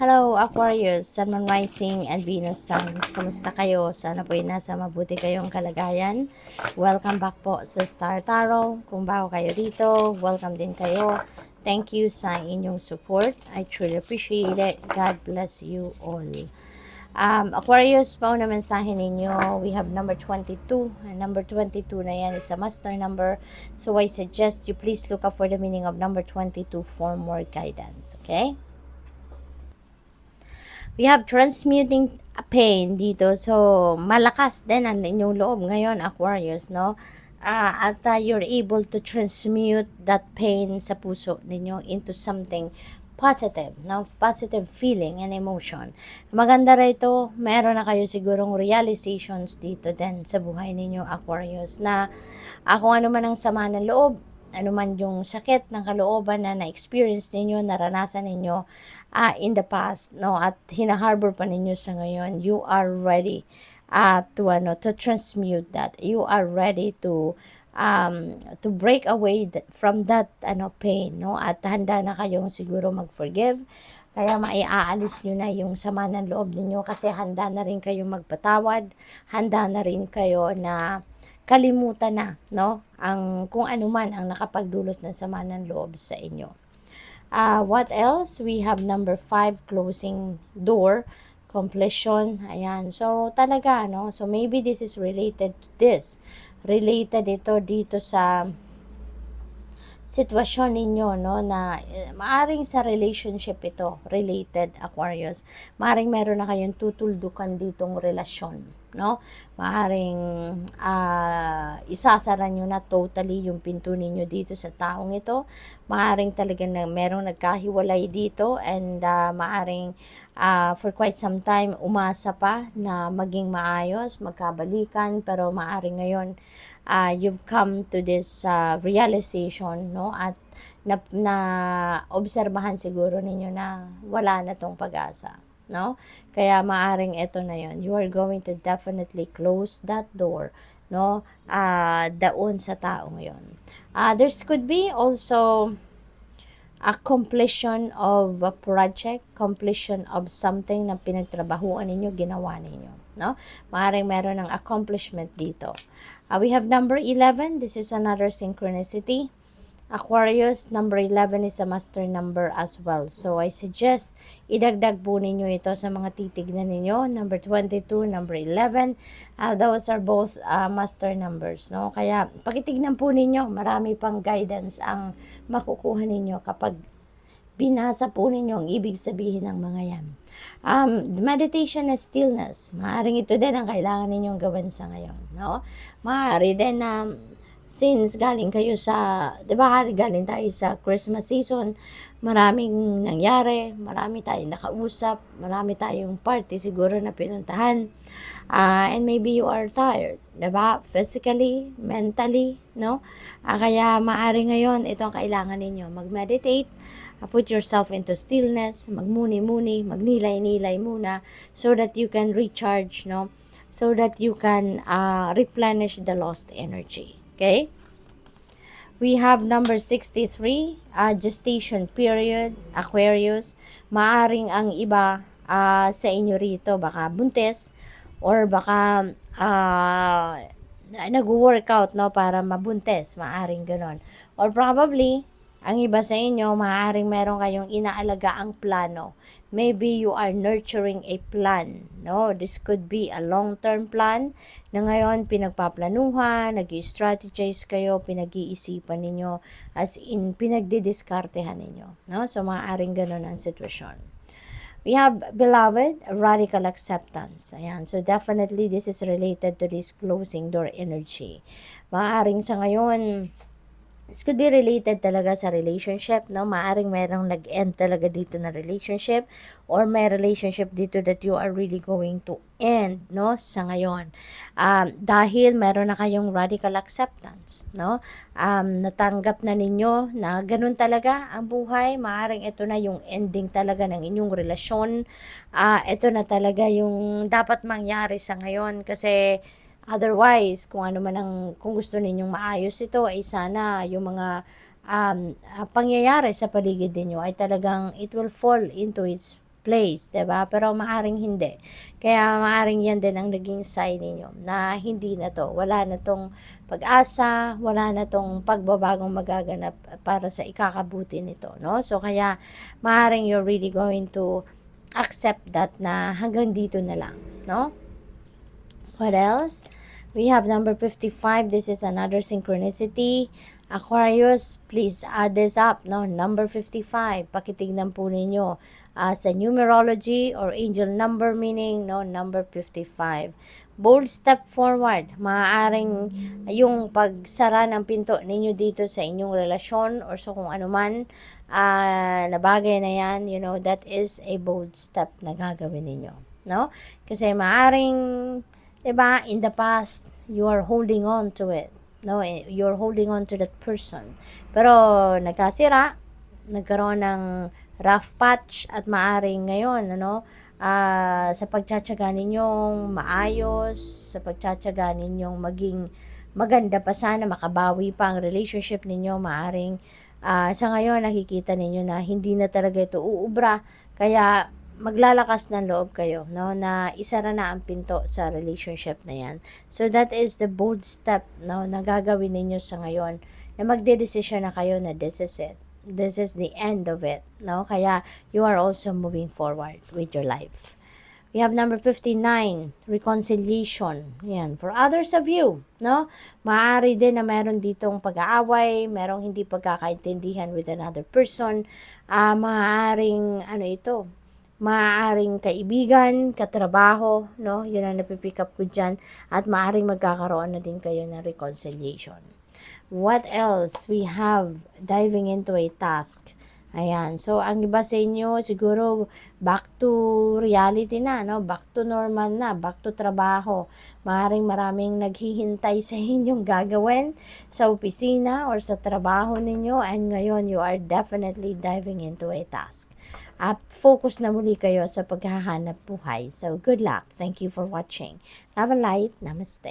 Hello, Aquarius, Sun, Moon, Rising, and Venus Signs. Kumusta kayo? Sana po nasa mabuti kayong kalagayan. Welcome back po sa Star Tarot. Kung bago kayo dito, welcome din kayo. Thank you sa inyong support. I truly appreciate it. God bless you all. Aquarius, pauna mensahe ninyo. We have number 22. And number 22 na yan is a master number. So I suggest you please look up for the meaning of number 22 for more guidance. Okay? We have transmuting pain dito. So, malakas din ang inyong loob ngayon, Aquarius, no? At you're able to transmute that pain sa puso ninyo into something positive, no? Positive feeling and emotion. Maganda rito, meron na kayo sigurong realizations dito din sa buhay ninyo, Aquarius, na kung ano man ang sama ng loob, ano man yung sakit ng kalooban na na-experience ninyo, naranasan ninyo in the past, no, at hinaharbor pa ninyo sa ngayon, you are ready to transmute that. You are ready to break away from that pain, no, at handa na kayong siguro mag-forgive. Kaya maiaalis nyo na yung sama ng loob ninyo kasi handa na rin kayong magpatawad, handa na rin kayo na kalimutan na, no, ang kung ano man ang nakapagdulot ng sama ng loob sa inyo. What else? We have number 5, closing door, completion. Ayan. So, talaga, no? So, maybe this is related to this. Related ito dito sa sitwasyon ninyo, no, na maaring sa relationship ito, related, Aquarius. Maaring meron na kayong tutuldukan ditong relasyon, no? Maaring isasara nyo na totally yung pinto ninyo dito sa taong ito. Maaring talaga na merong nagkahiwalay dito and maaring for quite some time umasa pa na maging maayos, magkabalikan, pero maaring ngayon you've come to this realization, no, at na obserbahan siguro ninyo na wala na tong pag-asa, no? Kaya maaring ito na yon, you are going to definitely close that door, no, daon sa taong yon. There could be also a completion of a project, completion of something na pinagtrabahuan ninyo, ginawa ninyo, no? Maaring meron ng accomplishment dito. We have number 11. This is another synchronicity. Aquarius, number 11 is a master number as well. So, I suggest idagdag po ninyo ito sa mga titignan ninyo. Number 22, number 11. Those are both master numbers, no? Kaya, pakitignan po ninyo, marami pang guidance ang makukuha ninyo kapag binasa po ninyo ang ibig sabihin ng mga yan. Meditation and stillness. Maaaring ito din ang kailangan ninyong gawin sa ngayon, no? Maaari din na since galing kayo sa, di ba, galing tayo sa Christmas season, maraming nangyari, marami tayong nakausap, marami tayong party siguro na pinuntahan, and maybe you are tired, di ba, physically, mentally, no? Kaya maaari ngayon, ito ang kailangan ninyo, mag-meditate, put yourself into stillness, magmuni-muni, magnilay-nilay muna, so that you can recharge, no? So that you can replenish the lost energy. Okay? We have number 63, gestation period, Aquarius. Maaring ang iba sa inyo rito, baka buntis, or baka nag-workout, no, para mabuntis. Maaring ganon. Or probably, ang iba sa inyo, maaaring meron kayong inaalagaang plano. Maybe you are nurturing a plan, no? This could be a long-term plan na ngayon pinagpaplanuhan, nag-strategize kayo, pinag-iisipan ninyo, as in pinagdidiskartehan ninyo, no? So, maaaring ganun ang sitwasyon. We have, beloved, radical acceptance. Ayan. So, definitely, this is related to this closing door energy. Maaaring sa ngayon, this could be related talaga sa relationship, no? Maaring merong nag-end talaga dito na relationship, or may relationship dito that you are really going to end, no, sa ngayon. Dahil meron na kayong radical acceptance, no? Natanggap na ninyo na ganun talaga ang buhay. Maaring ito na yung ending talaga ng inyong relasyon. Ito na talaga yung dapat mangyari sa ngayon kasi otherwise, kung ano man ang, kung gusto ninyong maayos ito, ay sana yung mga pangyayari sa paligid ninyo ay talagang it will fall into its place, 'di ba? Pero maaring hindi. Kaya maaring yan din ang naging sign ninyo na hindi na 'to, wala na 'tong pag-asa, wala na 'tong pagbabagong magaganap para sa ikakabuti nito, no? So kaya maaring you're really going to accept that na hanggang dito na lang, no? What else? We have number 55. This is another synchronicity. Aquarius, please add this up, no? Number 55. Pakitignan po ninyo sa numerology or angel number meaning, no? Number 55. Bold step forward. Maaaring yung pagsara ng pinto ninyo dito sa inyong relasyon or sa kung ano man na bagay na yan, you know, that is a bold step na gagawin ninyo, no? Kasi maaaring, diba, in the past, you are holding on to it. No, you're holding on to that person. Pero nagkasira, nagkaroon ng rough patch at maaring ngayon, ano, sa pagtsatsaga ninyong maayos, sa pagtsatsaga ninyong maging maganda pa sana, makabawi pa ang relationship ninyo, maaring sa ngayon nakikita ninyo na hindi na talaga ito uubra. Kaya maglalakas ng loob kayo, no, na isara na ang pinto sa relationship na yan. So that is the bold step, no, na gagawin ninyo sa ngayon, na magdedesisyon na kayo na this is it. This is the end of it, no? Kaya you are also moving forward with your life. We have number 59, reconciliation. Yan, for others of you, no? Maaari din na meron ditong pag-aaway, merong hindi pagkakaintindihan with another person. Maaaring, ano ito, maaaring kaibigan, katrabaho, no? Yun ang napipick up ko dyan. At maaaring magkakaroon na din kayo ng reconciliation. What else? We have diving into a task. Ayan. So, ang iba sa inyo, siguro, back to reality na, no? Back to normal na, back to trabaho. Maaaring maraming naghihintay sa inyong gagawin sa opisina or sa trabaho ninyo. And ngayon, you are definitely diving into a task. Focus na muli kayo sa paghahanap buhay. So, good luck. Thank you for watching. Love and light. Namaste.